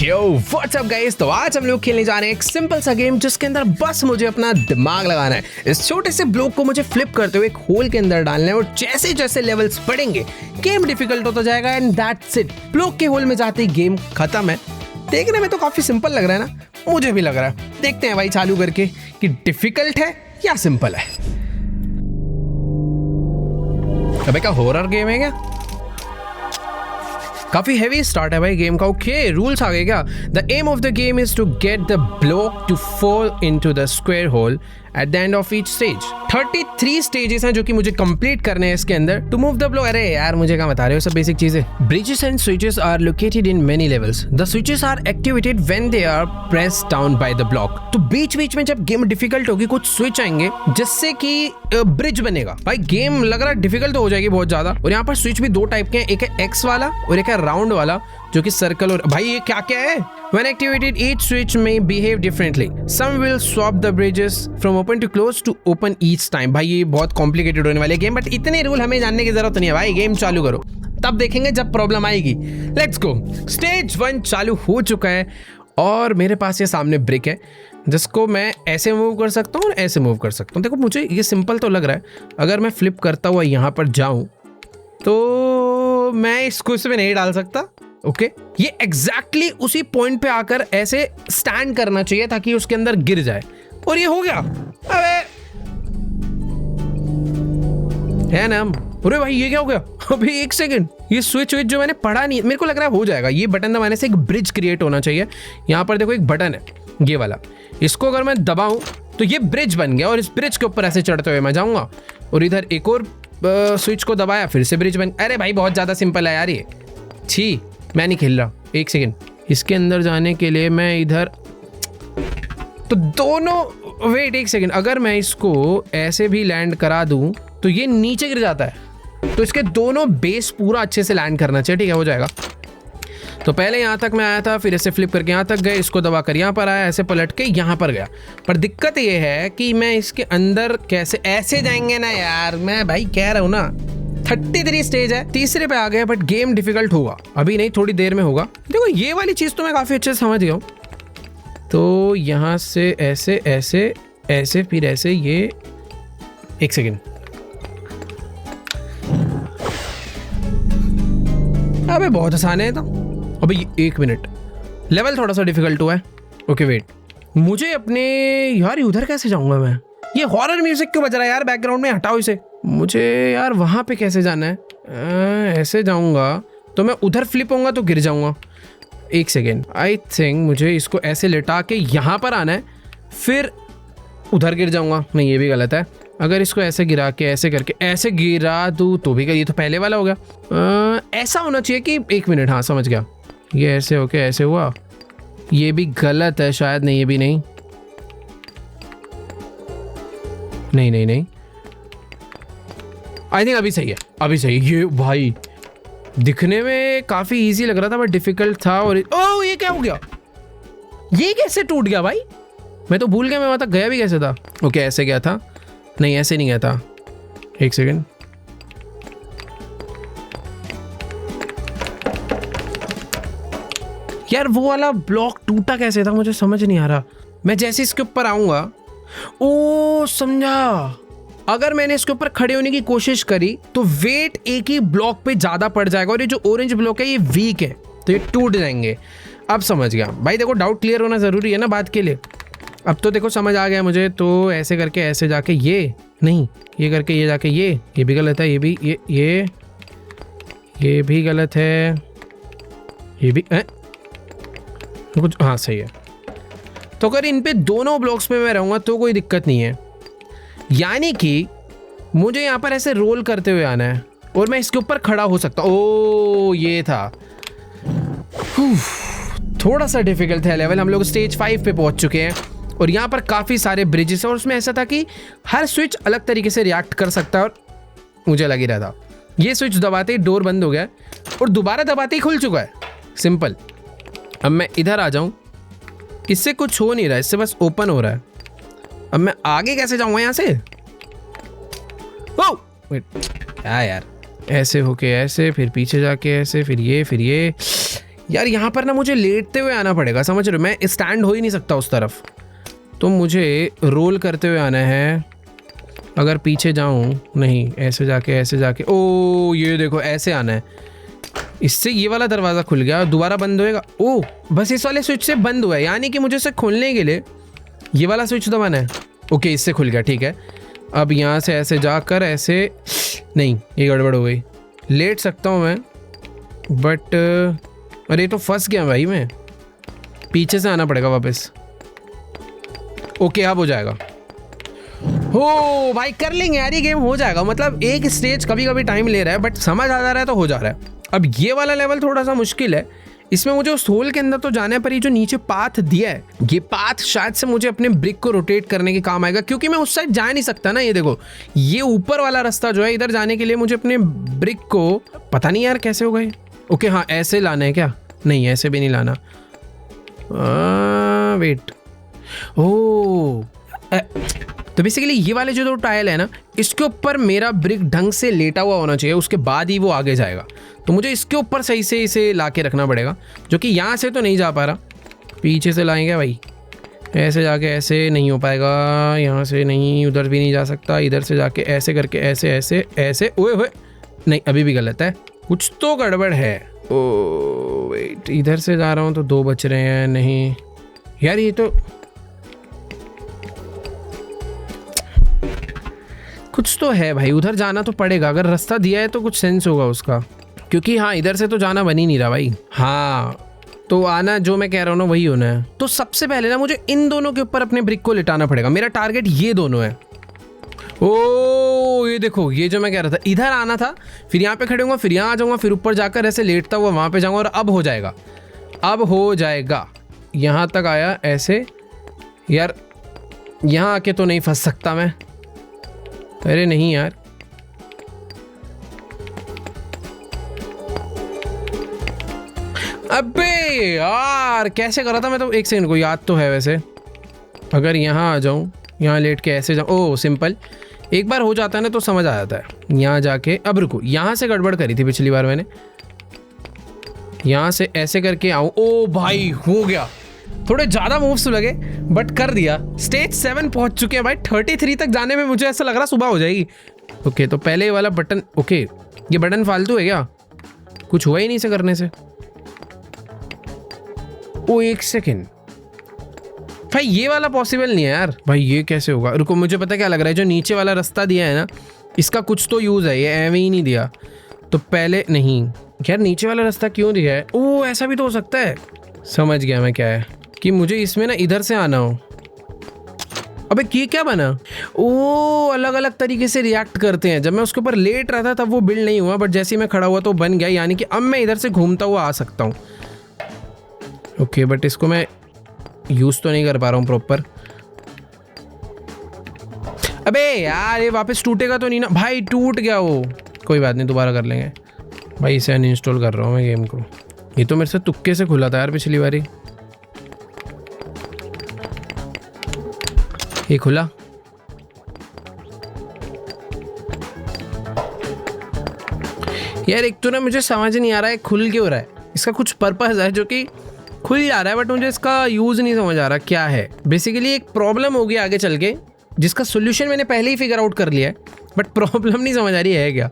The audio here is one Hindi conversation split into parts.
यो व्हाट्स अप गाइस, तो आज हम लोग खेलने जा रहे हैं एक सिंपल सा गेम जिसके अंदर बस मुझे अपना दिमाग लगाना है। इस छोटे से ब्लॉक को मुझे फ्लिप करते हुए एक होल के अंदर डालना है और जैसे जैसे लेवल्स बढ़ेंगे गेम डिफिकल्ट होता जाएगा एंड दैट्स इट। ब्लॉक के होल में जाते ही गेम खत्म है। देखने में तो काफी सिंपल लग रहा है ना, मुझे भी लग रहा है। देखते हैं भाई चालू करके कि डिफिकल्ट है या सिंपल है। अबे क्या हॉरर गेम है क्या? काफी हेवी स्टार्ट है भाई गेम का। ओके, रूल्स आ गए क्या? The aim of the game is to get the block to fall into the square hole at the end of each stage. 33 stages हैं जो कि मुझे कंप्लीट करने हैं इसके अंदर टू मूव द ब्लॉक। अरे यार मुझे क्या बता रहे हो, सब बेसिक चीजें। Bridges and switches are located in many levels. The switches are activated when they are press down by the block. तो बीच बीच में जब गेम डिफिकल्ट होगी कुछ स्विच आएंगे जिससे कि ब्रिज बनेगा। भाई गेम लग रहा है डिफिकल्ट हो जाएगी बहुत ज्यादा। और यहाँ पर स्विच भी दो टाइप के हैं, एक है एक्स वाला और एक है राउंड वाला जो कि सर्कल। और भाई ये क्या क्या है? When activated, each switch may behave differently. Some will swap the bridges from open to close to open each time. भाई ये बहुत कॉम्प्लिकेटेड होने वाले गेम, बट इतने रूल हमें जानने की जरूरत नहीं है भाई। गेम चालू करो, तब देखेंगे जब प्रॉब्लम आएगी। Let's go. स्टेज 1 चालू हो चुका है और मेरे पास ये सामने ब्रिक है जिसको मैं ऐसे मूव कर सकता हूँ और ऐसे मूव कर सकता हूँ। देखो मुझे ये सिंपल तो लग रहा है। अगर मैं फ्लिप करता हुआ यहाँ पर जाऊँ तो मैं इसको इसमें नहीं डाल सकता। ओके, ये एग्जैक्टली उसी पॉइंट पे आकर ऐसे स्टैंड करना चाहिए ताकि उसके अंदर गिर जाए। और ये हो गया। अबे है ना। अरे भाई ये क्या हो गया? अभी एक सेकंड, ये स्विच जो मैंने पढ़ा नहीं, मेरे को लग रहा है हो जाएगा। ये बटन दबाने से एक ब्रिज क्रिएट होना चाहिए। यहाँ पर देखो एक बटन है ये वाला, इसको अगर मैं दबाऊं तो ये ब्रिज बन गया और इस ब्रिज के ऊपर ऐसे चढ़ते हुए मैं जाऊंगा। और इधर एक और स्विच को दबाया, फिर से ब्रिज बन। अरे भाई बहुत ज्यादा सिंपल है यार ये। छी, मैं नहीं खेल रहा। एक सेकेंड, इसके अंदर जाने के लिए मैं इधर तो दोनों, वेट एक सेकेंड, अगर मैं इसको ऐसे भी लैंड करा दूं तो ये नीचे गिर जाता है। तो इसके दोनों बेस पूरा अच्छे से लैंड करना चाहिए। ठीक है, हो जाएगा। तो पहले यहाँ तक मैं आया था, फिर ऐसे फ्लिप करके यहाँ तक गए, इसको दबा कर यहाँ पर आया, ऐसे पलट के यहाँ पर गया। पर दिक्कत ये है कि मैं इसके अंदर कैसे ऐसे जाएंगे ना यार। मैं भाई कह रहा हूँ ना 33 स्टेज है, तीसरे पे आ गए, बट गेम डिफिकल्ट होगा। अभी नहीं, थोड़ी देर में होगा। देखो ये वाली चीज तो मैं काफी अच्छे से समझ गया हूँ। तो यहाँ से ऐसे ऐसे ऐसे फिर ऐसे, ये एक सेकेंड। अबे बहुत आसान है तो। अबे एक मिनट, लेवल थोड़ा सा डिफिकल्ट हुआ है। ओके वेट, मुझे अपने यार उधर कैसे जाऊंगा मैं? ये हॉरर म्यूजिक क्यों बज रहा है यार बैकग्राउंड में? हटाओ इसे। मुझे यार वहां पे कैसे जाना है? ऐसे जाऊंगा तो मैं उधर फ्लिप होऊंगा तो गिर जाऊंगा। एक सेकेंड, आई थिंक मुझे इसको ऐसे लिटा के यहाँ पर आना है, फिर उधर गिर जाऊंगा। नहीं, ये भी गलत है। अगर इसको ऐसे गिरा के ऐसे करके ऐसे गिरा दूँ तो भी, ये तो पहले वाला हो गया। ऐसा होना चाहिए कि, एक मिनट, हाँ समझ गया। ये ऐसे होके ऐसे हुआ, ये भी गलत है शायद। नहीं, ये भी नहीं, नहीं नहीं नहीं, आई थिंक अभी सही है, अभी सही। ये भाई दिखने में काफी इजी लग रहा था बट डिफिकल्ट था। और ओह, ये क्या हो गया? ये कैसे टूट गया भाई? मैं तो भूल गया मैं वहां तक गया भी कैसे था। ओके, ऐसे गया था। नहीं, ऐसे नहीं गया था। एक सेकेंड, यार वो वाला ब्लॉक टूटा कैसे था मुझे समझ नहीं आ रहा। मैं जैसे इसके ऊपर आऊंगा, ओ समझा, अगर मैंने इसके ऊपर खड़े होने की कोशिश करी तो वेट एक ही ब्लॉक पे ज्यादा पड़ जाएगा और ये जो ऑरेंज ब्लॉक है ये वीक है तो ये टूट जाएंगे। अब समझ गया भाई। देखो डाउट क्लियर होना जरूरी है ना बात के लिए। अब तो देखो समझ आ गया मुझे। तो ऐसे करके ऐसे जाके ये नहीं, ये करके ये जाके ये भी गलत है। ये भी ये भी गलत है। ये भी कुछ, हाँ सही है। तो अगर इन पे दोनों ब्लॉक्स पे मैं रहूंगा तो कोई दिक्कत नहीं है। यानी कि मुझे यहाँ पर ऐसे रोल करते हुए आना है और मैं इसके ऊपर खड़ा हो सकता हूँ। ओ ये था। थोड़ा सा डिफिकल्ट है लेवल। हम लोग स्टेज 5 पे पहुंच चुके हैं और यहाँ पर काफ़ी सारे ब्रिजेस हैं और उसमें ऐसा था कि हर स्विच अलग तरीके से रिएक्ट कर सकता है और मुझे लग ही रहा था ये स्विच दबाते ही डोर बंद हो गया और दोबारा दबाते ही खुल चुका है। सिंपल। अब मैं इधर आ जाऊँ, इससे कुछ हो नहीं रहा, इससे बस ओपन हो रहा है। अब मैं आगे कैसे जाऊँगा यहाँ से? ओह वेट, क्या यार, ऐसे होके ऐसे, फिर पीछे जाके ऐसे, फिर ये यार यहाँ पर ना मुझे लेटते हुए आना पड़ेगा, समझ रहे हो, मैं स्टैंड हो ही नहीं सकता उस तरफ, तो मुझे रोल करते हुए आना है। अगर पीछे जाऊँ, नहीं ऐसे जाके, ओ ये देखो ऐसे आना है, इससे ये वाला दरवाज़ा खुल गया, दोबारा बंद होएगा। ओ बस इस वाले स्विच से बंद हुआ है, यानी कि मुझे इसे खोलने के लिए ये वाला स्विच दबाना है। ओके इससे खुल गया, ठीक है। अब यहाँ से ऐसे जाकर ऐसे, नहीं ये गड़बड़ हो गई, लेट सकता हूँ मैं बट अरे तो फंस गया भाई, मैं पीछे से आना पड़ेगा वापस। ओके अब हो जाएगा, हो भाई कर लेंगे यार, ये गेम हो जाएगा। मतलब एक स्टेज कभी कभी टाइम ले रहा है बट समझ आ जा रहा है तो हो जा रहा है। अब ये वाला लेवल थोड़ा सा मुश्किल है, इसमें मुझे उस होल के अंदर तो जाना है, पर ये जो नीचे पाथ दिया है, ये पाथ शायद से मुझे अपने ब्रिक को रोटेट करने के काम आएगा, क्योंकि मैं उस साइड जा नहीं सकता ना। ये देखो ये ऊपर वाला रास्ता जो है, इधर जाने के लिए मुझे अपने ब्रिक को, पता नहीं यार कैसे हो गए। ओके हाँ ऐसे लाना है क्या, नहीं ऐसे भी नहीं लाना, वेट, ओ तो बेसिकली ये वाले जो दो टाइल है ना, इसके ऊपर मेरा ब्रिक ढंग से लेटा हुआ होना चाहिए, उसके बाद ही वो आगे जाएगा। तो मुझे इसके ऊपर सही से इसे ला के रखना पड़ेगा, जो कि यहाँ से तो नहीं जा पा रहा, पीछे से लाएंगे भाई, ऐसे जाके ऐसे नहीं हो पाएगा, यहाँ से नहीं, उधर भी नहीं जा सकता, इधर से जाके ऐसे करके ऐसे ऐसे ऐसे, ओए ओए नहीं अभी भी गलत है, कुछ तो गड़बड़ है। ओ वेट, इधर से जा रहा हूँ तो दो बच रहे हैं, नहीं यार ये तो कुछ तो है भाई, उधर जाना तो पड़ेगा, अगर रास्ता दिया है तो कुछ सेंस होगा उसका, क्योंकि हाँ इधर से तो जाना बन ही नहीं रहा भाई। हाँ तो आना जो मैं कह रहा हूँ ना वही होना है। तो सबसे पहले ना मुझे इन दोनों के ऊपर अपने ब्रिक को लिटाना पड़ेगा, मेरा टारगेट ये दोनों है। ओ ये देखो, ये जो मैं कह रहा था, इधर आना था, फिर यहाँ पे खड़े होऊंगा, फिर यहाँ आ जाऊंगा, फिर ऊपर जाकर ऐसे लेटता हुआ वहाँ पे जाऊंगा, और अब हो जाएगा, अब हो जाएगा। यहाँ तक आया ऐसे, यार यहाँ आके तो नहीं फंस सकता मैं, अरे नहीं यार, अबे यार कैसे करा था मैं तो, एक सेकंड को याद तो है वैसे। अगर यहाँ आ जाऊँ, यहाँ लेट के ऐसे जाऊँ, ओ सिंपल, एक बार हो जाता है ना तो समझ आ जाता है। यहाँ जाके अब रुको, यहाँ से गड़बड़ करी थी पिछली बार मैंने, यहाँ से ऐसे करके आऊँ, ओ भाई हो गया, थोड़े ज़्यादा मूव्स लगे बट कर दिया। स्टेज 7 पहुँच चुके हैं भाई, 33 तक जाने में मुझे ऐसा लग रहा सुबह हो जाएगी। ओके तो पहले वाला बटन, ओके ये बटन फालतू है क्या, कुछ हुआ ही नहीं इसे करने से। ओ एक सेकेंड भाई, ये वाला पॉसिबल नहीं है यार भाई, ये कैसे होगा, रुको मुझे पता क्या लग रहा है, जो नीचे वाला रास्ता दिया है ना, इसका कुछ तो यूज़ है, ये एवं ही नहीं दिया। तो पहले नहीं यार, नीचे वाला रास्ता क्यों दिया है, ओ ऐसा भी तो हो सकता है, समझ गया मैं क्या है, कि मुझे इसमें ना इधर से आना हो। अबे ये क्या बना, ओ अलग अलग तरीके से रिएक्ट करते हैं। जब मैं उसके ऊपर लेट रहा था तब वो बिल्ड नहीं हुआ, बट जैसे ही मैं खड़ा हुआ तो बन गया, यानी कि अब मैं इधर से घूमता हुआ आ सकता हूँ। ओके बट इसको मैं यूज़ तो नहीं कर पा रहा हूँ प्रॉपर। अबे यार ये वापस टूटेगा तो नहीं ना भाई, टूट गया वो, कोई बात नहीं दोबारा कर लेंगे भाई। इसे अनइंस्टॉल कर रहा हूँ मैं गेम को, ये तो मेरे से तुक्के से खुला था यार पिछली बारी, ये खुला। यार एक तो ना मुझे समझ नहीं आ रहा है खुल क्यों रहा है, इसका कुछ पर्पस है जो कि खुल जा रहा है, बट मुझे इसका यूज़ नहीं समझ आ रहा क्या है। बेसिकली एक प्रॉब्लम होगी आगे चल के, जिसका सोल्यूशन मैंने पहले ही फिगर आउट कर लिया है, बट प्रॉब्लम नहीं समझ आ रही है क्या।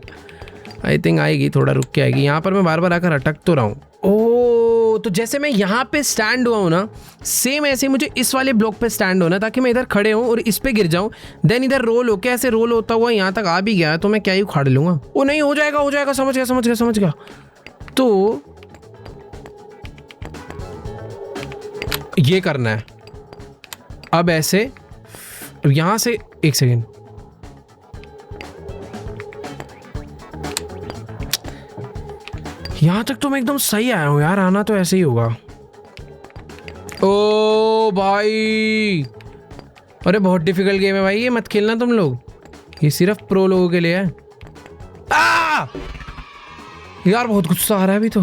आई थिंक आएगी, थोड़ा रुक के आएगी। यहाँ पर मैं बार बार आकर अटक तो रहा हूँ। ओह तो जैसे मैं यहाँ पे स्टैंड हुआ हूँ ना, सेम ऐसे ही मुझे इस वाले ब्लॉक पे स्टैंड होना, ताकि मैं इधर खड़े हूँ और इस पे गिर जाऊँ, देन इधर रोल होके ऐसे रोल होता हुआ यहाँ तक आ भी गया तो मैं क्या ही उखाड़ लूँगा। ओ नहीं हो जाएगा हो जाएगा, समझ गया समझ गया समझ गया। तो ये करना है अब ऐसे, यहाँ से एक सेकेंड, यहाँ तक तो मैं एकदम सही आया हूँ यार, आना तो ऐसे ही होगा। ओ भाई अरे बहुत डिफिकल्ट गेम है भाई, ये मत खेलना तुम लोग, ये सिर्फ प्रो लोगों के लिए है। यार बहुत गुस्सा आ रहा है अभी तो,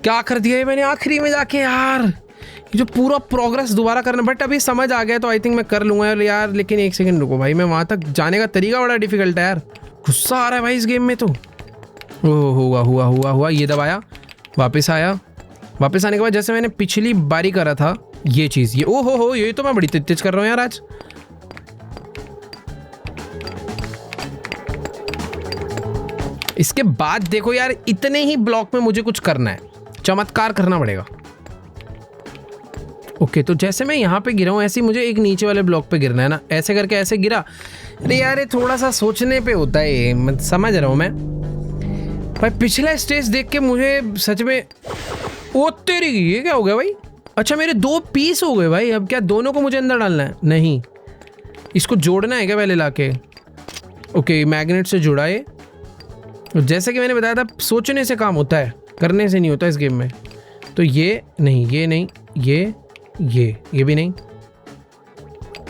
क्या कर दिया है मैंने आखिरी में जाके यार, ये जो पूरा प्रोग्रेस दोबारा करना, बट अभी समझ आ गया तो आई थिंक मैं कर लूँगा यार। लेकिन एक सेकंड रुको भाई, मैं वहाँ तक जाने का तरीका बड़ा डिफिकल्ट है यार, गुस्सा आ रहा है भाई इस गेम में तो। ओह हुआ हुआ हुआ हुआ, ये दबाया, वापस आया, वापस आने के बाद जैसे मैंने पिछली बारी करा था ये चीज़, ये ओ हो ये तो मैं बड़ी तेज कर रहा हूँ यार आज। इसके बाद देखो यार, इतने ही ब्लॉक में मुझे कुछ करना है, चमत्कार करना पड़ेगा। ओके तो जैसे मैं यहाँ पे गिरा हूँ ऐसे ही मुझे एक नीचे वाले ब्लॉक पे गिरना है ना, ऐसे करके ऐसे गिरा। अरे यार ये थोड़ा सा सोचने पे होता है ये, मैं समझ रहा हूँ मैं भाई। पिछला स्टेज देख के मुझे सच में ओ तेरी, ये क्या हो गया भाई? अच्छा मेरे 2 पीस हो गए भाई, अब क्या दोनों को मुझे अंदर डालना है? नहीं, इसको जोड़ना है क्या पहले लाके? ओके मैग्नेट से जुड़ा है। जैसे कि मैंने बताया था सोचने से काम होता है, करने से नहीं होता इस गेम में। तो ये नहीं, ये नहीं, ये भी नहीं,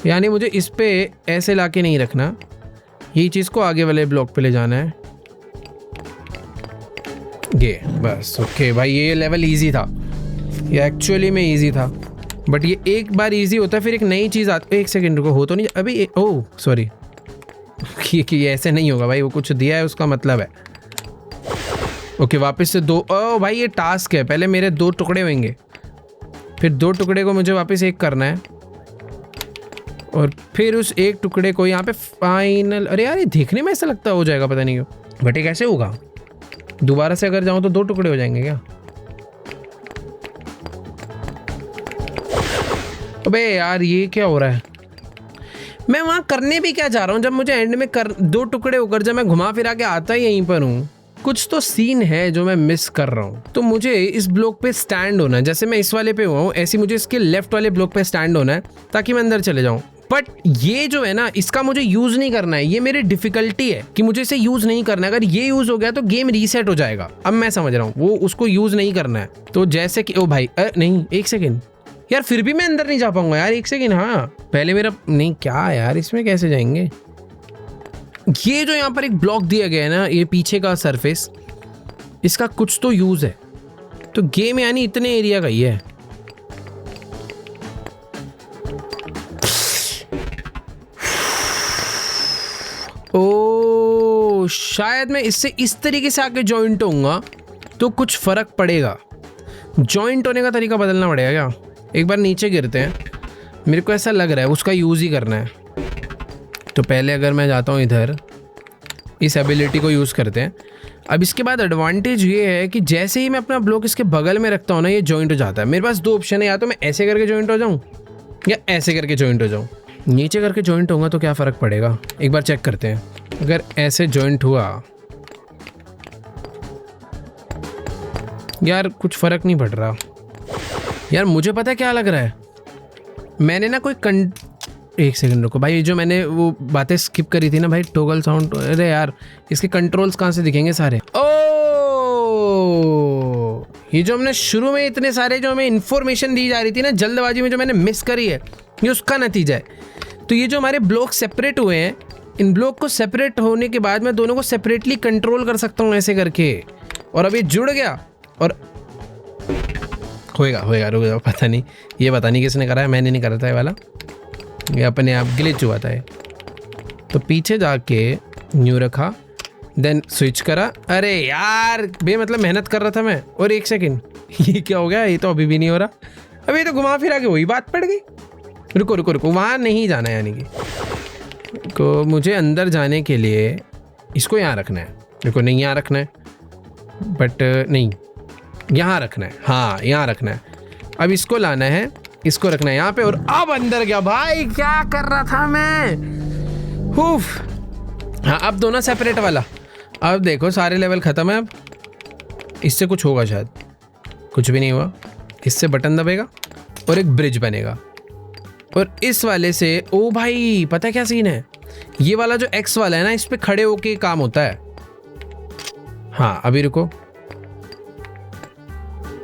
यानी मुझे इस पे ऐसे लाके नहीं रखना, यही चीज़ को आगे वाले ब्लॉक पे ले जाना है, ये बस। ओके भाई ये लेवल इजी था, ये एक्चुअली में इजी था, बट ये एक बार इजी होता है फिर एक नई चीज़ आती है। एक सेकंड रुको, हो तो नहीं अभी, ओह सॉरी कि ऐसे नहीं होगा भाई, वो कुछ दिया है उसका मतलब है। ओके वापस से 2, ओ भाई ये टास्क है, पहले मेरे 2 टुकड़े होंगे, फिर 2 टुकड़े को मुझे वापस एक करना है, और फिर उस एक टुकड़े को यहाँ पे फाइनल। अरे यार ये देखने में ऐसा लगता हो जाएगा, पता नहीं क्यों, बट ये कैसे होगा? दोबारा से अगर जाऊँ तो 2 टुकड़े हो जाएंगे क्या? अबे यार ये क्या हो रहा है? मैं वहाँ करने भी क्या जा रहा हूँ जब मुझे एंड में 2 टुकड़े होकर जब मैं घुमा फिरा के आता ही यहीं पर हूँ। कुछ तो सीन है जो मैं मिस कर रहा हूँ। तो मुझे इस ब्लॉक पे स्टैंड होना है, जैसे मैं इस वाले पे हुआ हूँ ऐसे मुझे इसके लेफ्ट वाले ब्लॉक पे स्टैंड होना है ताकि मैं अंदर चले जाऊँ। बट ये जो है ना, इसका मुझे यूज नहीं करना है, ये मेरी डिफिकल्टी है कि मुझे इसे यूज नहीं करना है। अगर ये यूज हो गया तो गेम रीसेट हो जाएगा। अब मैं समझ रहा हूँ वो उसको यूज नहीं करना है। तो जैसे कि ओ भाई नहीं, एक सेकेंड यार, फिर भी मैं अंदर नहीं जा पाऊंगा यार, एक सेकेंड। हाँ पहले मेरा नहीं, क्या यार इसमें कैसे जाएंगे? ये जो यहाँ पर एक ब्लॉक दिया गया है ना, ये पीछे का सरफेस, इसका कुछ तो यूज है। तो गेम यानी इतने एरिया का ही है। ओ शायद मैं इससे इस तरीके से आके जॉइंट होऊंगा तो कुछ फर्क पड़ेगा। जॉइंट होने का तरीका बदलना पड़ेगा क्या? एक बार नीचे गिरते हैं, मेरे को ऐसा लग रहा है उसका यूज़ ही करना है। तो पहले अगर मैं जाता हूँ इधर, इस एबिलिटी को यूज़ करते हैं। अब इसके बाद एडवांटेज ये है कि जैसे ही मैं अपना ब्लॉक इसके बगल में रखता हूँ ना, ये जॉइंट हो जाता है। मेरे पास 2 ऑप्शन है, या तो मैं ऐसे करके जॉइंट हो जाऊँ या ऐसे करके जॉइंट हो जाऊँ। नीचे करके जॉइंट होगा तो क्या फ़र्क पड़ेगा, एक बार चेक करते हैं। अगर ऐसे जॉइंट हुआ यार, कुछ फ़र्क नहीं पड़ रहा यार। मुझे पता है क्या लग रहा है, मैंने ना कोई एक सेकंड रुको भाई, जो मैंने वो बातें स्किप करी थी ना भाई, टॉगल साउंड। अरे यार इसके कंट्रोल्स कहाँ से दिखेंगे सारे? ओ ये जो हमने शुरू में इतने सारे जो हमें इन्फॉर्मेशन दी जा रही थी ना जल्दबाजी में, जो मैंने मिस करी है, ये उसका नतीजा है। तो ये जो हमारे ब्लॉक सेपरेट हुए हैं, इन ब्लॉक को सेपरेट होने के बाद मैं दोनों को सेपरेटली कंट्रोल कर सकता हूँ ऐसे करके। और अब ये जुड़ गया और होएगा रुक जाओ, पता नहीं ये पता नहीं किसने करा है, मैंने नहीं करा था ये वाला, ये अपने आप ग्लिच हुआ था ये। तो पीछे जाके न्यू रखा, देन स्विच करा। अरे यार बे मतलब मेहनत कर रहा था मैं। और एक सेकंड ये क्या हो गया? ये तो अभी भी नहीं हो रहा। अभी तो घुमा फिरा के वही बात पड़ गई। रुको वहाँ नहीं जाना है, यानी कि को मुझे अंदर जाने के लिए इसको यहाँ रखना है। देखो नहीं यहाँ रखना है, बट नहीं यहाँ रखना है। हाँ यहाँ रखना है। अब इसको लाना है, इसको रखना है यहाँ पे, और अब अंदर गया। भाई क्या कर रहा था मैं? हाँ अब दोनों सेपरेट वाला। अब देखो सारे लेवल ख़त्म है। अब इससे कुछ होगा शायद, कुछ भी नहीं हुआ। इससे बटन दबेगा और एक ब्रिज बनेगा, और इस वाले से ओ भाई पता है क्या सीन है? ये वाला जो एक्स वाला है ना, इस पे खड़े होके काम होता है। हाँ अभी रुको,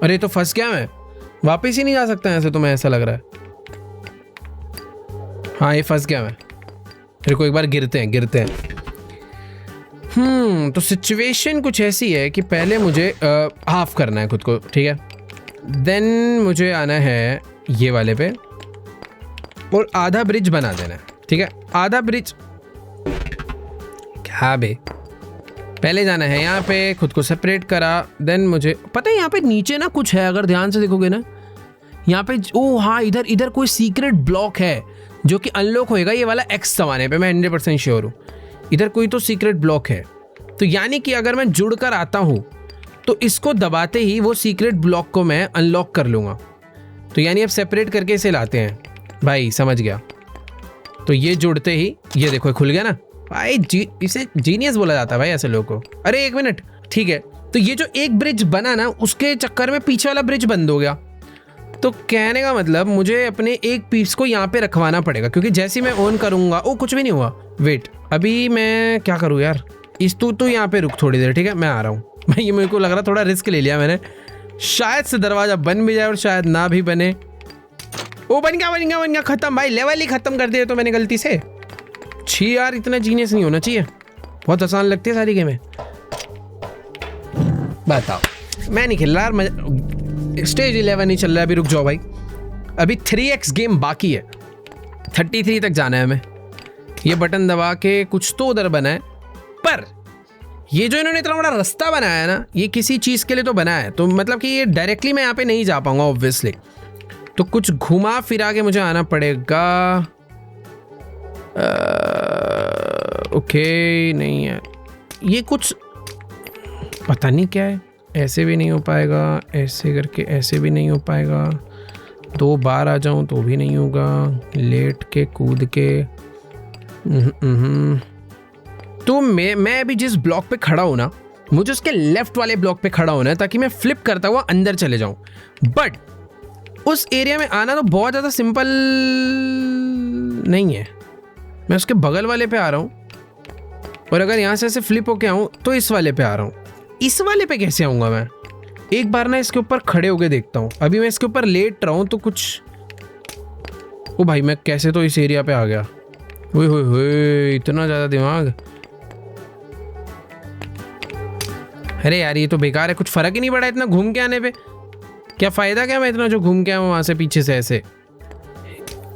अरे तो फंस गया मैं, वापस ही नहीं जा सकता ऐसे, तो मैं ऐसा लग रहा है। हाँ ये फंस गया मैं। रुको एक बार गिरते हैं। तो सिचुएशन कुछ ऐसी है कि पहले मुझे हाफ करना है खुद को, ठीक है। देन मुझे आना है ये वाले पे और आधा ब्रिज बना देना है, ठीक है। आधा ब्रिज क्या बे, पहले जाना है यहाँ पे, खुद को सेपरेट करा, देन मुझे पता है यहाँ पे नीचे ना कुछ है, अगर ध्यान से देखोगे ना यहाँ पे, ओ हाँ इधर इधर कोई सीक्रेट ब्लॉक है जो कि अनलॉक होएगा ये वाला एक्स दबाने पे, मैं 100% श्योर हूँ। इधर कोई तो सीक्रेट ब्लॉक है, तो यानी कि अगर मैं जुड़ कर आता हूँ तो इसको दबाते ही वो सीक्रेट ब्लॉक को मैं अनलॉक कर लूँगा। तो यानी अब सेपरेट करके इसे लाते हैं भाई, समझ गया। तो ये जुड़ते ही ये देखो खुल गया ना भाई, इसे जीनियस बोला जाता है भाई ऐसे लोगों को। अरे एक मिनट, ठीक है, तो ये जो एक ब्रिज बना ना उसके चक्कर में पीछे वाला ब्रिज बंद हो गया। तो कहने का मतलब मुझे अपने एक पीस को यहाँ पे रखवाना पड़ेगा, क्योंकि जैसे ही मैं ऑन करूँगा, ओ कुछ भी नहीं हुआ। वेट, अभी मैं क्या करूँ यार, इस तू यहाँ पे रुक थोड़ी देर, ठीक है, मैं आ रहा हूँ। भाई ये मेरे को लग रहा थोड़ा रिस्क ले लिया मैंने, शायद से दरवाजा बन भी जाए और शायद ना भी बने। ओ बन गया बन गया बन गया, खत्म भाई, लेवल ही खत्म कर दिया तो मैंने गलती से। छी यार, इतना जीनियस नहीं होना चाहिए, बहुत आसान लगती है सारी गेमें। बताओ, मैं नहीं खेल रहा यार, स्टेज 11 ही चल रहा है अभी, रुक जाओ भाई, अभी 3x गेम बाकी है, 33 तक जाना है हमें। ये बटन दबा के कुछ तो उधर बना है, पर ये जो इन्होंने इतना बड़ा रास्ता बनाया है ना, ये किसी चीज़ के लिए तो बनाया है, तो मतलब कि ये डायरेक्टली मैं यहाँ पे नहीं जा पाऊंगा ऑब्वियसली, तो कुछ घुमा फिरा के मुझे आना पड़ेगा। ओके नहीं है, ये कुछ पता नहीं क्या है, ऐसे भी नहीं हो पाएगा, ऐसे करके ऐसे भी नहीं हो पाएगा, 2 बार आ जाऊं तो भी नहीं होगा, लेट के कूद के। तो मैं अभी जिस ब्लॉक पे खड़ा हूं ना, मुझे उसके लेफ्ट वाले ब्लॉक पे खड़ा होना है ताकि मैं फ्लिप करता हुआ अंदर चले जाऊं। बट उस एरिया में आना तो बहुत ज़्यादा सिंपल नहीं है, मैं उसके बगल वाले पे आ रहा हूँ, और अगर यहाँ से ऐसे फ्लिप होके आऊँ तो इस वाले पे आ रहा हूँ। इस वाले पे कैसे आऊँगा मैं? एक बार ना इसके ऊपर खड़े होके देखता हूँ। अभी मैं इसके ऊपर लेट रहा हूँ तो कुछ, ओ भाई मैं कैसे तो इस एरिया पे आ गया। ओए होए होए, इतना ज़्यादा दिमाग, अरे यार ये तो बेकार है, कुछ फ़र्क ही नहीं पड़ा इतना घूम के आने पे, क्या फ़ायदा क्या मैं इतना जो घूम के आया हूँ वहाँ से पीछे से ऐसे।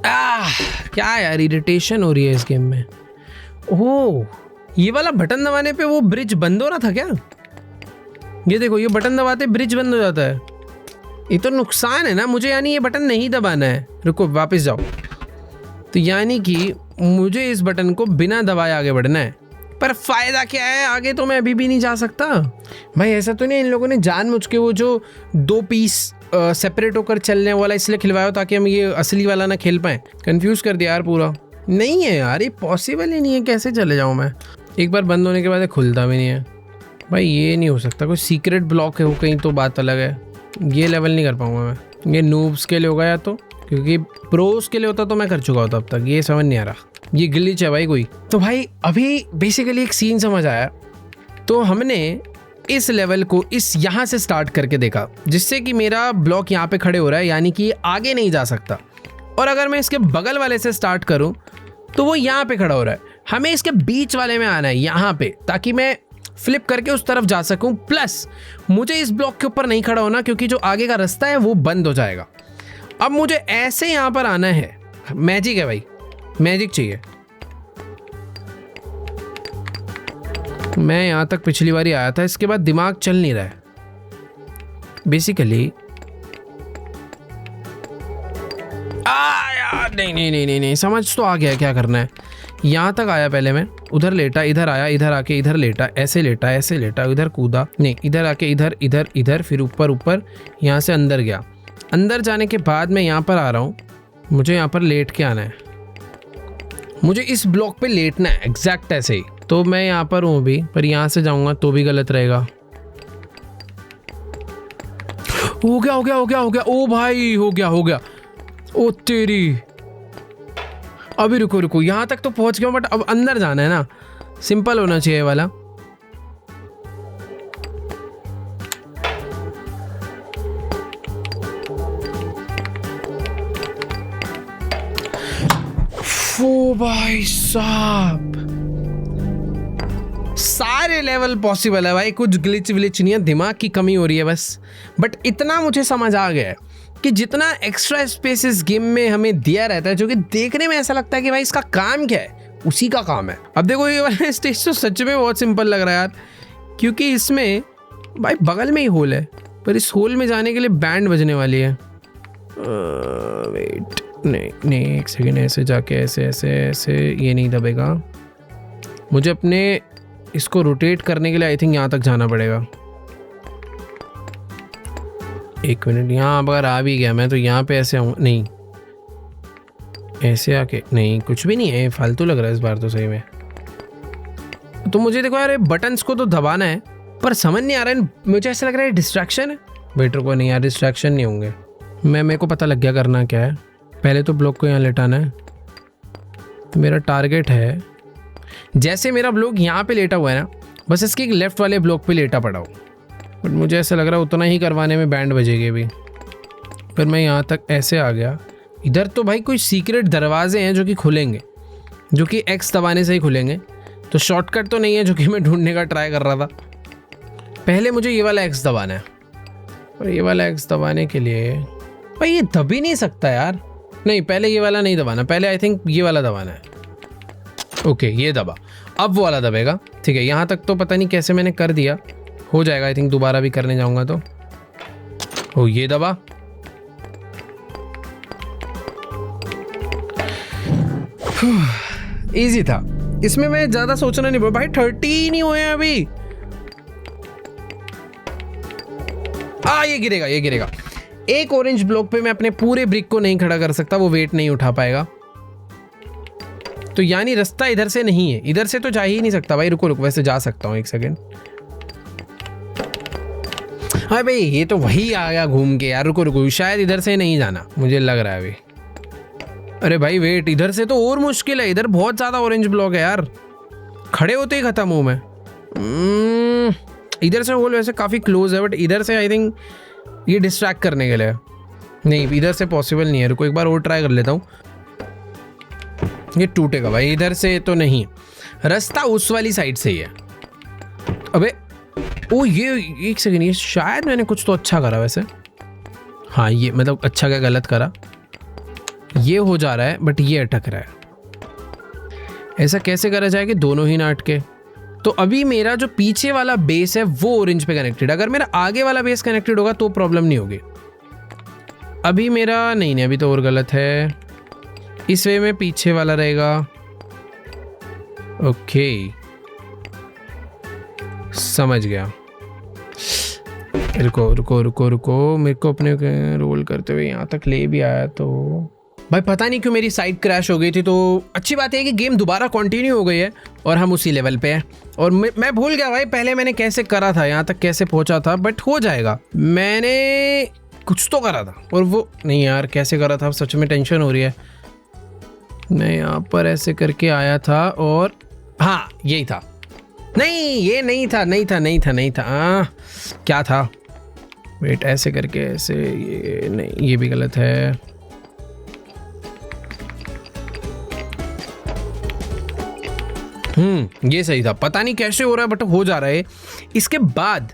क्या यार इरिटेशन हो रही है इस गेम में। ओह, ये वाला बटन दबाने पे वो ब्रिज बंद हो रहा था क्या? ये देखो, ये बटन दबाते ब्रिज बंद हो जाता है, ये तो नुकसान है ना मुझे, यानी ये बटन नहीं दबाना है। रुको वापस जाओ, तो यानी कि मुझे इस बटन को बिना दबाए आगे बढ़ना है, पर फ़ायदा क्या है, आगे तो मैं अभी भी नहीं जा सकता। भाई ऐसा तो नहीं इन लोगों ने जानबूझ के वो जो 2 पीस सेपरेट होकर चलने वाला इसलिए खिलवाया हो ताकि हम ये असली वाला ना खेल पाएँ? कंफ्यूज कर दिया यार पूरा। नहीं है यार, ये पॉसिबल ही नहीं है, कैसे चले जाऊँ मैं? एक बार बंद होने के बाद खुलता भी नहीं है भाई, ये नहीं हो सकता। कोई सीक्रेट ब्लॉक है वो कहीं, तो बात अलग है, ये लेवल नहीं कर पाऊंगा मैं। ये नूब्स के लिए होगा या तो, क्योंकि प्रोस के लिए होता तो मैं कर चुका होता अब तक, ये समझ नहीं आ रहा, ये ग्लिच है भाई कोई। तो भाई अभी बेसिकली एक सीन समझ आया, तो हमने इस लेवल को इस यहाँ से स्टार्ट करके देखा, जिससे कि मेरा ब्लॉक यहाँ पे खड़े हो रहा है, यानी कि आगे नहीं जा सकता। और अगर मैं इसके बगल वाले से स्टार्ट करूँ तो वो यहाँ पे खड़ा हो रहा है, हमें इसके बीच वाले में आना है यहाँ पे, ताकि मैं फ्लिप करके उस तरफ जा सकूं। प्लस मुझे इस ब्लॉक के ऊपर नहीं खड़ा होना, क्योंकि जो आगे का रास्ता है वो बंद हो जाएगा। अब मुझे ऐसे यहाँ पर आना है, मैजिक है भाई, मैजिक चाहिए। मैं यहाँ तक पिछली बार ही आया था, इसके बाद दिमाग चल नहीं रहा है बेसिकली। यार नहीं नहीं नहीं नहीं नहीं, समझ तो आ गया क्या करना है। यहाँ तक आया पहले मैं, उधर लेटा, इधर आया, इधर आके इधर लेटा, ऐसे लेटा, इधर कूदा, नहीं इधर आके इधर इधर इधर, फिर ऊपर ऊपर, यहाँ से अंदर गया। अंदर जाने के बाद मैं यहाँ पर आ रहा हूँ, मुझे यहाँ पर लेट के आना है, मुझे इस ब्लॉक पे लेटना है एग्जैक्ट ऐसे ही। तो मैं यहाँ पर हूँ अभी, पर यहाँ से जाऊँगा तो भी गलत रहेगा। हो गया हो गया हो गया हो गया, ओ भाई हो गया हो गया, ओ तेरी। अभी रुको रुको, यहाँ तक तो पहुँच गया, बट अब अंदर जाना है ना, सिंपल होना चाहिए वाला। ओ भाई साहब, सारे लेवल पॉसिबल है भाई, कुछ ग्लिच विलिच नहीं है, दिमाग की कमी हो रही है बस। बट इतना मुझे समझ आ गया है कि जितना एक्स्ट्रा स्पेस इस गेम में हमें दिया रहता है, जो कि देखने में ऐसा लगता है कि भाई इसका काम क्या है, उसी का काम है। अब देखो ये वाला स्टेज तो सच में बहुत सिंपल लग रहा है यार, क्योंकि इसमें भाई बगल में ही होल है, पर इस होल में जाने के लिए बैंड बजने वाली है। वेट, नहीं एक सेकेंड, ऐसे जाके ऐसे ऐसे ऐसे ये नहीं दबेगा। मुझे अपने इसको रोटेट करने के लिए आई थिंक यहाँ तक जाना पड़ेगा। एक मिनट, यहाँ अगर आ भी गया मैं तो यहाँ पे ऐसे आऊँ, नहीं ऐसे आके, नहीं कुछ भी नहीं है, फालतू लग रहा है इस बार तो सही में। तो मुझे देखो यार बटन्स को तो दबाना है, पर समझ नहीं आ रहा है, मुझे ऐसा लग रहा है डिस्ट्रैक्शन है। बेटर को नहीं यार, डिस्ट्रैक्शन नहीं होंगे। मेरे को पता लग गया करना क्या है। पहले तो ब्लॉक को यहाँ लेटाना है। तो मेरा टारगेट है, जैसे मेरा ब्लॉक यहाँ पे लेटा हुआ है ना, बस इसके लेफ्ट वाले ब्लॉक पे लेटा पड़ा हो। बट मुझे ऐसा लग रहा है उतना ही करवाने में बैंड बजेगी भी। फिर मैं यहाँ तक ऐसे आ गया। इधर तो भाई कोई सीक्रेट दरवाजे हैं जो कि खुलेंगे, जो कि एक्स दबाने से ही खुलेंगे। तो शॉर्टकट तो नहीं है जो कि मैं ढूंढने का ट्राई कर रहा था। पहले मुझे ये वाला एक्स दबाना है, और ये वाला एक्स दबाने के लिए भाई ये दब ही नहीं सकता यार। नहीं, पहले ये वाला नहीं दबाना, पहले आई थिंक ये वाला दबाना है। ओके, ये दबा, अब वो वाला दबेगा। ठीक है, यहाँ तक तो पता नहीं कैसे मैंने कर दिया, हो जाएगा आई थिंक। दोबारा भी करने जाऊँगा तो ओ, ये दबा। इजी था, इसमें मैं ज़्यादा सोचना नहीं पड़ा। भाई 30 ही नहीं हुए अभी। ये गिरेगा, ये गिरेगा। एक ऑरेंज ब्लॉक पे मैं अपने पूरे ब्रिक को नहीं खड़ा कर सकता, वो वेट नहीं उठा पाएगा। तो यानी रास्ता इधर से नहीं है, इधर से तो जा ही नहीं सकता भाई। रुको रुको, वैसे जा सकता हूँ, एक सेकेंड। हाँ भाई, ये तो वही आ गया घूम के यार। रुको रुको, शायद इधर से नहीं जाना, मुझे लग रहा है अभी। अरे भाई वेट, इधर से तो और मुश्किल है। इधर बहुत ज़्यादा ऑरेंज ब्लॉक है यार, खड़े होते ही ख़त्म हूँ मैं। इधर से होल वैसे काफ़ी क्लोज है, बट इधर से आई थिंक ये डिस्ट्रैक्ट करने के लिए नहीं, इधर से पॉसिबल नहीं है। रुको एक बार और ट्राई कर लेता हूँ। ये टूटेगा भाई, इधर से तो नहीं, रास्ता उस वाली साइड से ही है। अबे ओ, ये एक सेकेंड, ये शायद मैंने कुछ तो अच्छा करा वैसे। हाँ, ये मतलब अच्छा क्या गलत करा, ये हो जा रहा है बट ये अटक रहा है। ऐसा कैसे करा जाए कि दोनों ही ना अटके? तो अभी मेरा जो पीछे वाला बेस है वो ऑरेंज पे कनेक्टेड। अगर मेरा आगे वाला बेस कनेक्टेड होगा तो प्रॉब्लम नहीं होगी। अभी मेरा नहीं, अभी तो और गलत है। इस वे में पीछे वाला रहेगा। ओके, समझ गया। रुको रुको रुको रुको, मेरे को अपने रोल करते हुए यहाँ तक ले भी आया तो भाई पता नहीं क्यों मेरी साइड क्रैश हो गई थी। तो अच्छी बात है कि गेम दोबारा कंटिन्यू हो गई है और हम उसी लेवल पे हैं। और मैं भूल गया भाई पहले मैंने कैसे करा था, यहाँ तक कैसे पहुँचा था, बट हो जाएगा। मैंने कुछ तो करा था और वो नहीं यार, कैसे करा था सच में टेंशन हो रही है। मैं यहाँ पर ऐसे करके आया था और हाँ यही था। नहीं ये नहीं था, नहीं था, नहीं था, नहीं था। क्या था? वेट, ऐसे करके ऐसे, ये नहीं, ये भी गलत है। ये सही था। पता नहीं कैसे हो रहा है बट हो जा रहा है। इसके बाद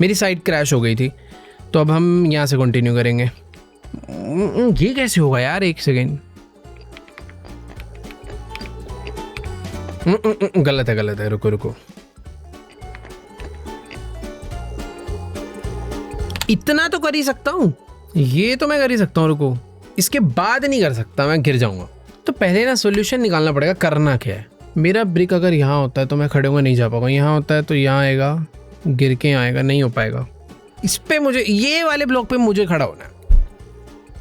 मेरी साइड क्रैश हो गई थी, तो अब हम यहाँ से कंटिन्यू करेंगे। ये कैसे होगा यार? एक सेकेंड, गलत है, गलत है। रुको रुको, इतना तो कर ही सकता हूँ, ये तो मैं कर ही सकता हूँ। रुको, इसके बाद नहीं कर सकता, मैं गिर जाऊंगा। तो पहले ना सॉल्यूशन निकालना पड़ेगा। करना क्या है? मेरा ब्रिक अगर यहाँ होता है तो मैं खड़े होकर नहीं जा पाऊंगा। यहाँ होता है तो यहाँ आएगा, गिर के आएगा, नहीं हो पाएगा। इस पे मुझे, ये वाले ब्लॉक पे मुझे खड़ा होना है।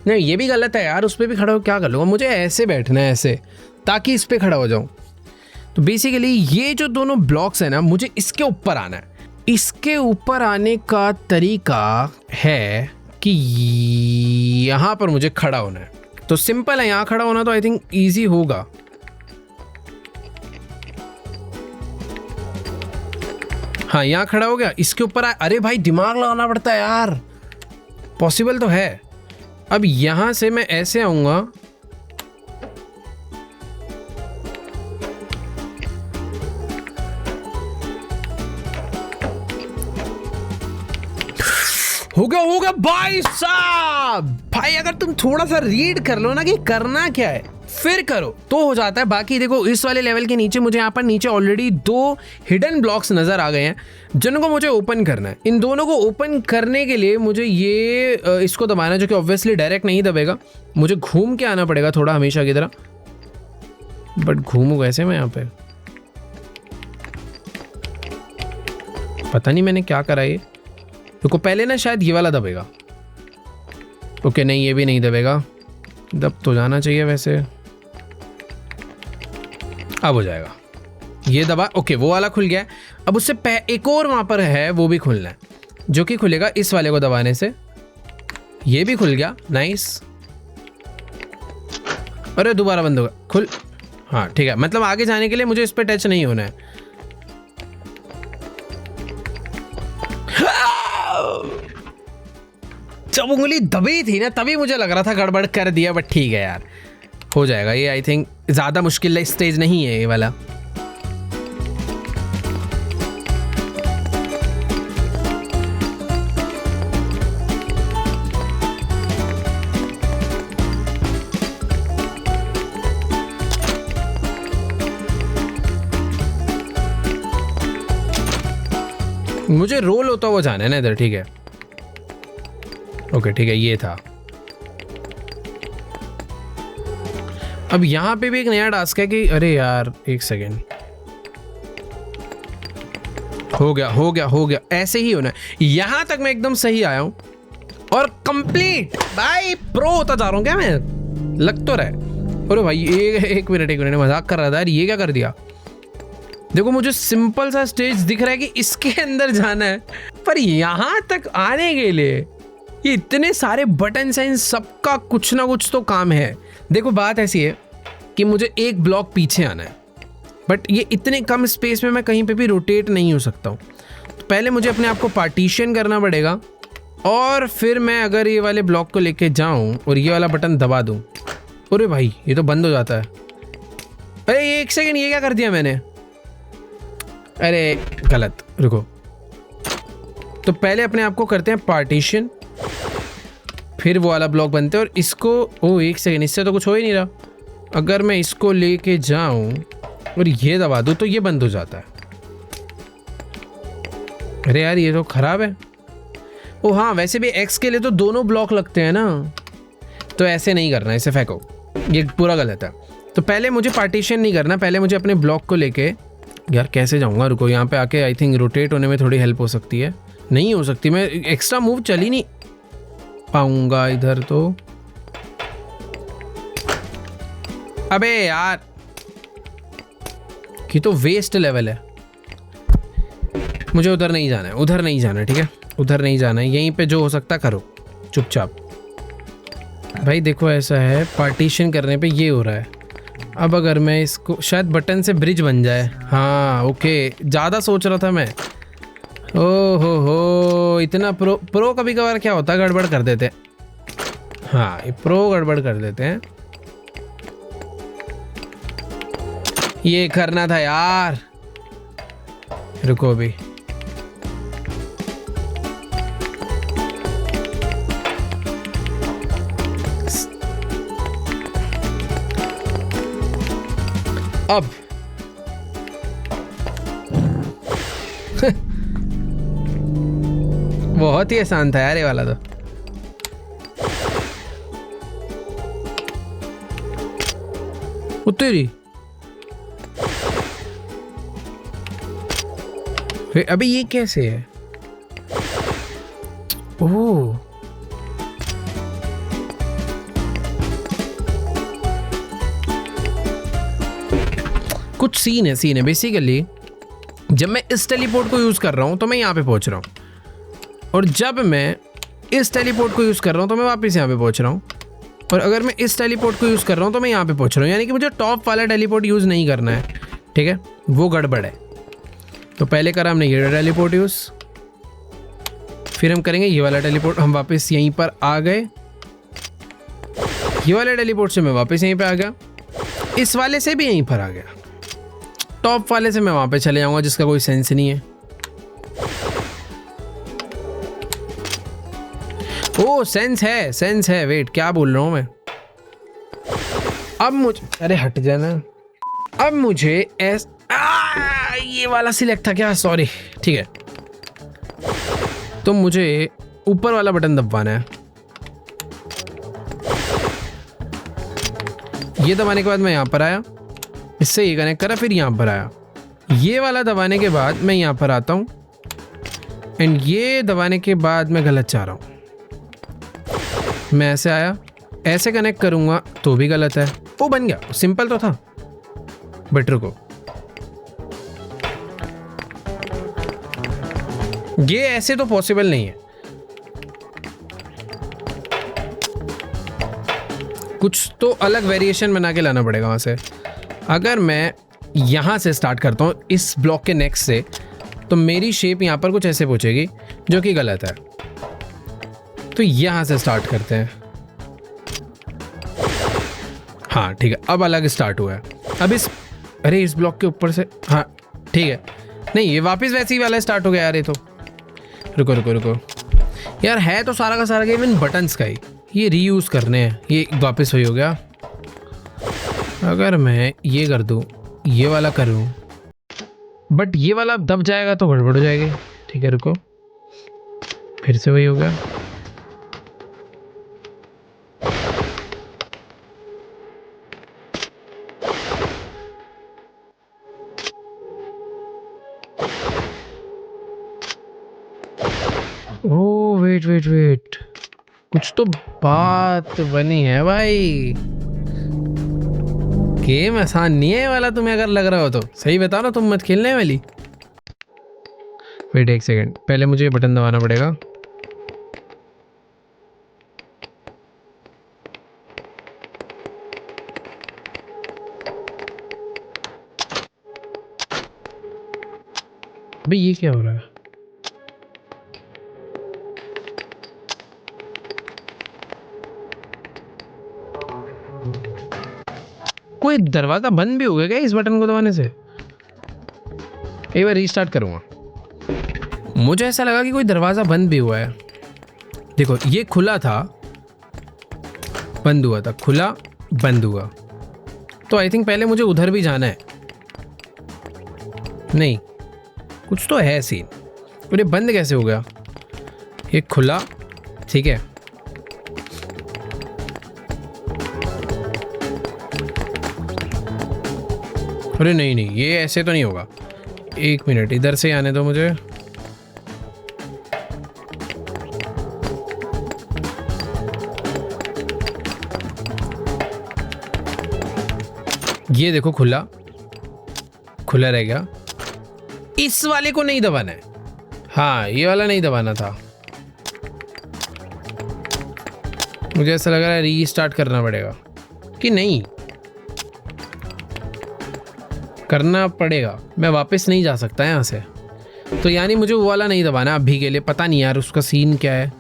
नहीं ये भी गलत है यार, उस पर भी खड़ा हो क्या कर लूँगा? मुझे ऐसे बैठना है, ऐसे, ताकि इस पर खड़ा हो जाऊँ। तो बेसिकली ये जो दोनों ब्लॉक्स हैं ना, मुझे इसके ऊपर आना है। इसके ऊपर आने का तरीका है कि यहाँ पर मुझे खड़ा होना है। तो सिंपल है, यहाँ खड़ा होना तो आई थिंक ईजी होगा। हाँ यहाँ खड़ा हो गया, इसके ऊपर अरे भाई दिमाग लगाना पड़ता है यार, पॉसिबल तो है। अब यहां से मैं ऐसे आऊंगा, हो गया होगा भाई साहब। भाई अगर तुम थोड़ा सा रीड कर लो ना कि करना क्या है फिर करो तो हो जाता है। बाकी देखो इस वाले लेवल के नीचे मुझे यहाँ पर नीचे ऑलरेडी 2 हिडन ब्लॉक्स नजर आ गए हैं जिनको मुझे ओपन करना है। इन दोनों को ओपन करने के लिए मुझे ये इसको दबाना जो कि ऑब्वियसली डायरेक्ट नहीं दबेगा, मुझे घूम के आना पड़ेगा थोड़ा हमेशा की तरह। बट घूमू कैसे मैं यहाँ पे, पता नहीं मैंने क्या करा ये। तो पहले ना शायद ये वाला दबेगा। ओके नहीं ये भी नहीं दबेगा, दब तो जाना चाहिए वैसे। अब हो जाएगा, ये दबा। ओके वो वाला खुल गया। अब उससे एक और वहां पर है वो भी खुलना है जो कि खुलेगा इस वाले को दबाने से। ये भी खुल गया, नाइस। अरे दोबारा बंद होगा, खुल। हाँ ठीक है, मतलब आगे जाने के लिए मुझे इस पे टच नहीं होना है। जब उंगली दबी थी ना तभी मुझे लग रहा था गड़बड़ कर दिया, बट ठीक है यार हो जाएगा ये। आई थिंक ज्यादा मुश्किल स्टेज नहीं है ये वाला। मुझे रोल होता हुआ जाना है ना इधर, ठीक है। ओके ठीक है ये था। अब यहाँ पे भी एक नया टास्क है कि अरे यार एक सेकेंड, हो गया हो गया हो गया, ऐसे ही होना है। यहाँ तक मैं एकदम सही आया हूँ और कंप्लीट। भाई प्रो होता जा रहा हूँ क्या मैं, लग तो रहा है। अरे भाई एक मिनट मजाक कर रहा था यार, ये क्या कर दिया। देखो मुझे सिंपल सा स्टेज दिख रहा है कि इसके अंदर जाना है, पर यहाँ तक आने के लिए ये इतने सारे बटन हैं, सबका कुछ ना कुछ तो काम है। देखो बात ऐसी है कि मुझे एक ब्लॉक पीछे आना है, बट ये इतने कम स्पेस में मैं कहीं पे भी रोटेट नहीं हो सकता हूँ। तो पहले मुझे अपने आप को पार्टीशन करना पड़ेगा और फिर मैं अगर ये वाले ब्लॉक को लेके जाऊँ और ये वाला बटन दबा दूँ, अरे भाई ये तो बंद हो जाता है। अरे एक सेकेंड, ये क्या कर दिया मैंने, अरे गलत, रुको। तो पहले अपने आप को करते हैं पार्टीशन, फिर वो वाला ब्लॉक बनते हैं और इसको, ओ एक सेकेंड, इससे तो कुछ हो ही नहीं रहा। अगर मैं इसको लेके जाऊं और ये दबा दूं तो ये बंद हो जाता है। अरे यार ये तो खराब है। ओ हाँ वैसे भी एक्स के लिए तो दोनों ब्लॉक लगते हैं ना, तो ऐसे नहीं करना, इसे फेंको, ये पूरा गलत है। तो पहले मुझे पार्टीशन नहीं करना, पहले मुझे अपने ब्लॉक को लेके, यार कैसे जाऊंगा, रुको यहाँ पे आके आई थिंक रोटेट होने में थोड़ी हेल्प हो सकती है। नहीं हो सकती, मैं एक्स्ट्रा मूव चल ही नहीं पाऊंगा इधर तो। अबे यार कि तो वेस्ट लेवल है, मुझे उधर नहीं जाना है, उधर नहीं जाना है, ठीक है उधर नहीं जाना है। यहीं पे जो हो सकता करो चुपचाप। भाई देखो ऐसा है, पार्टीशन करने पे ये हो रहा है। अब अगर मैं इसको, शायद बटन से ब्रिज बन जाए। हाँ ओके, ज़्यादा सोच रहा था मैं। ओ हो इतना प्रो कभी कभार क्या होता है, गड़बड़ कर देते हैं। हाँ ये प्रो गड़बड़ कर देते हैं। ये करना था यार, रुको अभी। अब बहुत ही आसान था यार ये वाला तो। उतरी अभी ये कैसे है, ओह कुछ सीन है बेसिकली। जब मैं इस टेलीपोर्ट को यूज कर रहा हूं तो मैं यहाँ पे पहुंच रहा हूं, और जब मैं इस टेलीपोर्ट को यूज कर रहा हूं तो मैं वापस यहाँ पे पहुंच रहा हूं, और अगर मैं इस टेलीपोर्ट को यूज कर रहा हूं तो मैं यहाँ पे पहुंच रहा हूं। यानी कि मुझे टॉप वाला टेलीपोर्ट यूज नहीं करना है, ठीक है वो गड़बड़ है। तो पहले करा हमने ये टेलीपोर्ट यूज, फिर हम करेंगे ये वाला टेलीपोर्ट। हम वापस यहीं पर आ गए, ये वाले टेलीपोर्ट से मैं वापस यहीं पे आ गया, इस वाले से भी यहीं पर आ गया, टॉप वाले से मैं वहां पे चले जाऊंगा जिसका कोई सेंस नहीं है। ओ सेंस है, वेट क्या बोल रहा हूँ मैं। अब मुझे, अरे हट जाना। अब मुझे ये वाला सिलेक्ट था क्या, सॉरी। ठीक है, तो मुझे ऊपर वाला बटन दबाना है। ये दबाने के बाद मैं यहाँ पर आया, इससे ये कनेक्ट करा, फिर यहाँ पर आया। ये वाला दबाने के बाद मैं यहाँ पर आता हूँ, एंड ये दबाने के बाद मैं गलत चाह रहा हूँ। मैं ऐसे आया, ऐसे कनेक्ट करूँगा तो भी गलत है। वो बन गया, सिंपल तो था। बट रुको, ये ऐसे तो पॉसिबल नहीं है, कुछ तो अलग वेरिएशन बना के लाना पड़ेगा वहाँ से। अगर मैं यहाँ से स्टार्ट करता हूँ इस ब्लॉक के नेक्स्ट से, तो मेरी शेप यहाँ पर कुछ ऐसे पहुँचेगी, जो कि गलत है। तो यहाँ से स्टार्ट करते हैं। हाँ ठीक है, अब अलग स्टार्ट हुआ है। अब इस ब्लॉक के ऊपर से, हाँ ठीक है। नहीं, ये वापस वैसे ही वाला स्टार्ट हो गया यार। ये तो रुको यार, है तो सारा का सारा गेम इन बटन्स का ही, ये रीयूज़ करने हैं। ये वापस वही हो गया। अगर मैं ये कर दूँ, ये वाला करूँ, बट ये वाला दब जाएगा तो गड़बड़ हो जाएगी। ठीक है रुको, फिर से वही हो गया। ओह वेट, कुछ तो बात बनी है भाई। गेम आसान नहीं है वाला, तुम्हें अगर लग रहा हो तो सही बताओ ना, तुम मत खेलने वाली। वेट एक सेकेंड, पहले मुझे ये बटन दबाना पड़ेगा। भाई ये क्या हो रहा है? कोई दरवाजा बंद भी हो गया क्या इस बटन को दबाने से? एक बार रीस्टार्ट करूंगा। मुझे ऐसा लगा कि कोई दरवाजा बंद भी हुआ है। देखो, ये खुला था, बंद हुआ था, खुला बंद हुआ। तो आई थिंक पहले मुझे उधर भी जाना है। नहीं, कुछ तो है सीन। और ये बंद कैसे हो गया? ये खुला, ठीक है। अरे नहीं, ये ऐसे तो नहीं होगा। एक मिनट, इधर से आने दो मुझे। ये देखो, खुला रह गया। इस वाले को नहीं दबाना है। हाँ, ये वाला नहीं दबाना था। मुझे ऐसा लग रहा है रीस्टार्ट करना पड़ेगा कि नहीं करना पड़ेगा। मैं वापस नहीं जा सकता यहाँ से, तो यानी मुझे वो वाला नहीं दबाना अभी के लिए। पता नहीं यार उसका सीन क्या है।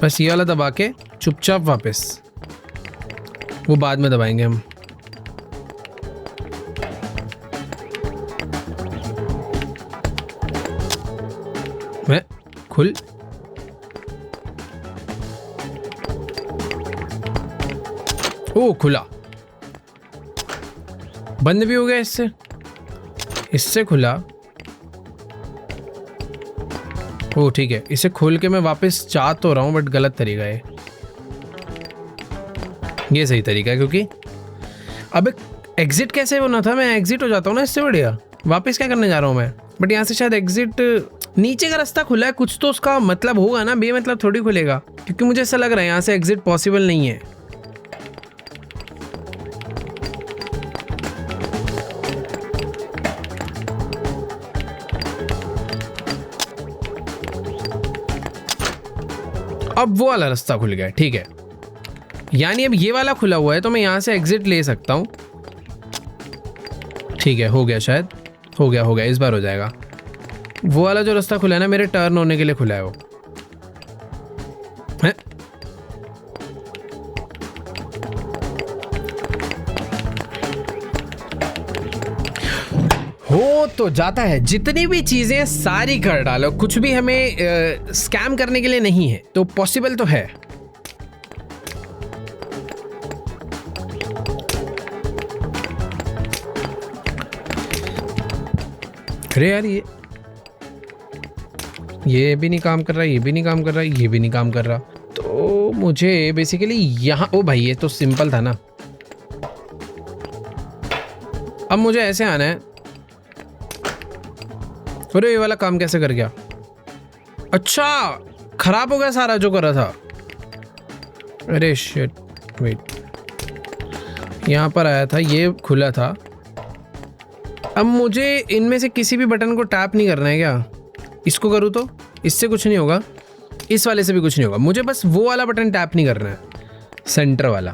बस ये वाला दबा के चुपचाप वापस, वो बाद में दबाएंगे हम। मैं खुल, ओ खुला, बंद भी हो गया इससे खुला। ओ ठीक है, इसे खोल के मैं वापस चाह तो रहा हूँ, बट गलत तरीका है। ये सही तरीका है, क्योंकि अब एग्जिट कैसे होना था। मैं एग्जिट हो जाता हूँ ना, इससे बढ़िया वापस क्या करने जा रहा हूँ मैं। बट यहाँ से शायद एग्जिट, नीचे का रास्ता खुला है, कुछ तो उसका मतलब होगा ना, बेमतलब थोड़ी खुलेगा। क्योंकि मुझे ऐसा लग रहा है यहाँ से एग्जिट पॉसिबल नहीं है। अब वो वाला रास्ता खुल गया, ठीक है। यानी अब ये वाला खुला हुआ है, तो मैं यहाँ से एग्जिट ले सकता हूँ। ठीक है, हो गया, शायद हो गया, इस बार हो जाएगा। वो वाला जो रास्ता खुला है ना, मेरे टर्न होने के लिए खुला है वो है। हो हो तो जाता है, जितनी भी चीजें सारी कर डालो, कुछ भी हमें स्कैम करने के लिए नहीं है, तो पॉसिबल तो है। अरे यार ये भी नहीं काम कर रहा, ये भी नहीं काम कर रहा, ये भी नहीं काम कर रहा। तो मुझे बेसिकली यहाँ, ओ भाई ये तो सिंपल था ना। अब मुझे ऐसे आना है। अरे ये वाला काम कैसे कर गया? अच्छा खराब हो गया सारा जो कर रहा था। अरे शिट, वेट, यहाँ पर आया था, ये खुला था। अब मुझे इनमें से किसी भी बटन को टैप नहीं करना है क्या? इसको करूँ तो इससे कुछ नहीं होगा, इस वाले से भी कुछ नहीं होगा। मुझे बस वो वाला बटन टैप नहीं करना है, सेंटर वाला।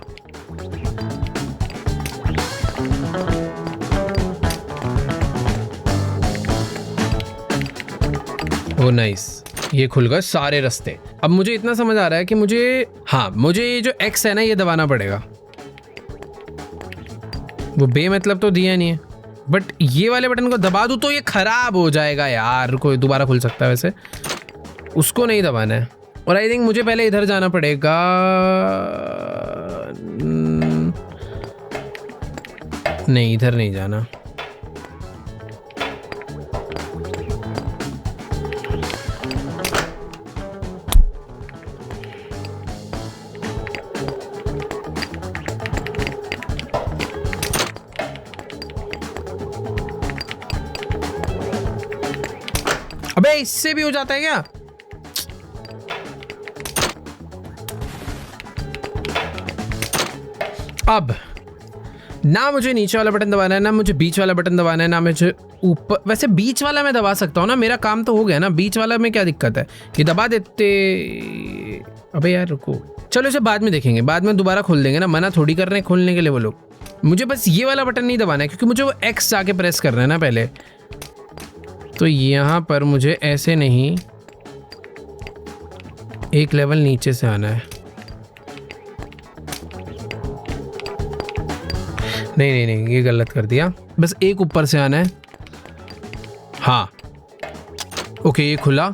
ओ नाइस, ये खुल गए सारे रास्ते। अब मुझे इतना समझ आ रहा है कि मुझे ये जो एक्स है ना, ये दबाना पड़ेगा। वो बेमतलब तो दिया नहीं है, बट ये वाले बटन को दबा दूं तो ये खराब हो जाएगा यार। कोई दोबारा खुल सकता है वैसे, उसको नहीं दबाना है। और आई थिंक मुझे पहले इधर जाना पड़ेगा। नहीं, इधर नहीं जाना। अबे इससे भी हो जाता है क्या? अब ना मुझे नीचे वाला बटन दबाना है, ना मुझे बीच वाला बटन दबाना है, ना मुझे ऊपर। वैसे बीच वाला मैं दबा सकता हूँ ना, मेरा काम तो हो गया ना। बीच वाला में क्या दिक्कत है, ये दबा देते। अबे यार रुको, चलो इसे बाद में देखेंगे, बाद में दोबारा खोल देंगे ना। मना थोड़ी कर रहे हैं खोलने के लिए वो लोग। मुझे बस ये वाला बटन नहीं दबाना है, क्योंकि मुझे वो एक्स जाके प्रेस करना है ना पहले। तो यहाँ पर मुझे ऐसे नहीं, एक लेवल नीचे से आना है। नहीं, ये गलत कर दिया। बस एक ऊपर से आना है। हाँ ओके, ये खुला।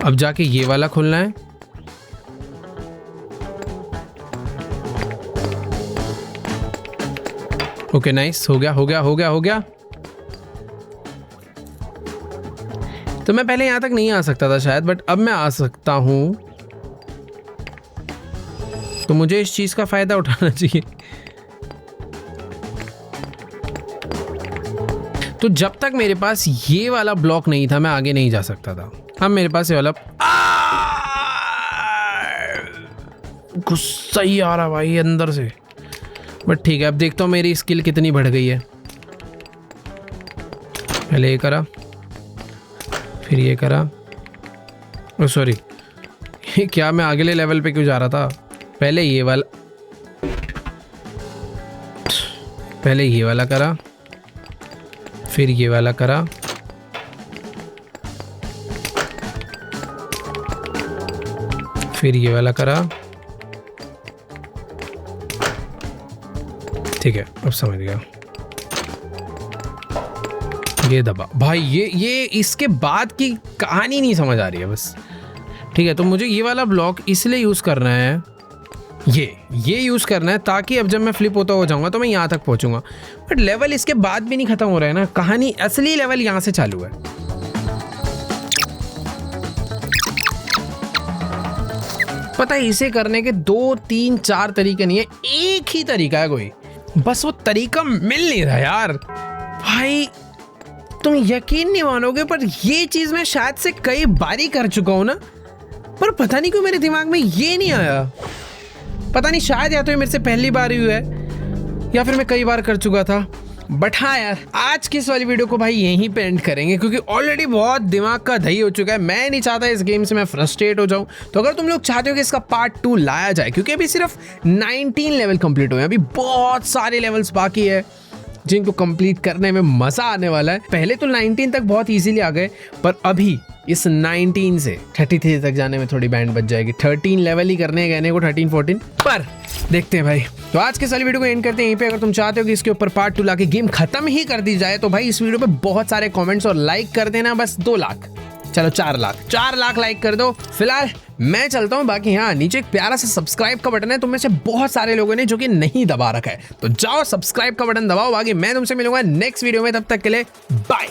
अब जाके ये वाला खुलना है। ओके नाइस, हो गया। तो मैं पहले यहां तक नहीं आ सकता था शायद, बट अब मैं आ सकता हूं। तो मुझे इस चीज का फायदा उठाना चाहिए। तो जब तक मेरे पास ये वाला ब्लॉक नहीं था, मैं आगे नहीं जा सकता था। अब मेरे पास ये वाला गुस्सा ही आ रहा भाई अंदर से, बट ठीक है। अब देखता हूँ मेरी स्किल कितनी बढ़ गई है। पहले ये करा, फिर ये करा। ओ सॉरी, क्या मैं अगले लेवल पे क्यों जा रहा था? पहले ये वाला करा, फिर ये वाला करा, फिर ये वाला करा। ठीक है, अब समझ गया। ये दबा भाई, ये इसके बाद की कहानी नहीं समझ आ रही है बस। ठीक है, तो मुझे ये वाला ब्लॉक इसलिए यूज़ करना है, ये यूज़ करना है, ताकि अब जब मैं फ्लिप होता हो जाऊंगा तो मैं यहाँ तक पहुँचूंगा। बट लेवल इसके बाद भी नहीं ख़त्म हो रहा है ना, कहानी असली लेवल यहाँ से चालू है। पता है इसे करने के 2, 3, 4 तरीके नहीं है, एक ही तरीका है कोई, बस वो तरीका मिल नहीं रहा यार। भाई तुम यकीन नहीं मानोगे, पर ये चीज़ मैं शायद से कई बारी कर चुका हूँ ना, पर पता नहीं क्यों मेरे दिमाग में ये नहीं आया। पता नहीं, शायद या तो ये मेरे से पहली बार ही हुआ है, या फिर मैं कई बार कर चुका था। बट हाँ यार, आज की इस वाली वीडियो को भाई यहीं पे एंड करेंगे, क्योंकि ऑलरेडी बहुत दिमाग का दही हो चुका है। मैं नहीं चाहता इस गेम से मैं फ्रस्ट्रेट हो जाऊं। तो अगर तुम लोग चाहते हो कि इसका पार्ट 2 लाया जाए, क्योंकि अभी सिर्फ 19 लेवल कंप्लीट हुए हैं, अभी बहुत सारे लेवल्स बाकी है, जिनको कंप्लीट करने में मजा आने वाला है। पहले तो 19 तक बहुत इजीली आ गए, पर अभी इस 19 से 33 तक जाने में थोड़ी बैंड बच जाएगी। 13 लेवल ही करने कहने को, 13 14, पर देखते हैं भाई। तो आज के सारी वीडियो को एंड करते हैं यहीं पे। अगर तुम चाहते हो कि इसके ऊपर पार्ट 2 लाके गेम खत्म ही कर दी जाए तो भाई इस वीडियो पे बहुत सारे कमेंट्स और लाइक कर देना। बस 2 लाख, चलो 4 लाख लाइक कर दो। फिलहाल मैं चलता हूँ, बाकी हाँ नीचे एक प्यारा सा सब्सक्राइब का बटन है, तुम में से बहुत सारे लोगों ने जो कि नहीं दबा रखा है, तो जाओ सब्सक्राइब का बटन दबाओ। बाकी मैं तुमसे मिलूंगा नेक्स्ट वीडियो में, तब तक के लिए बाय।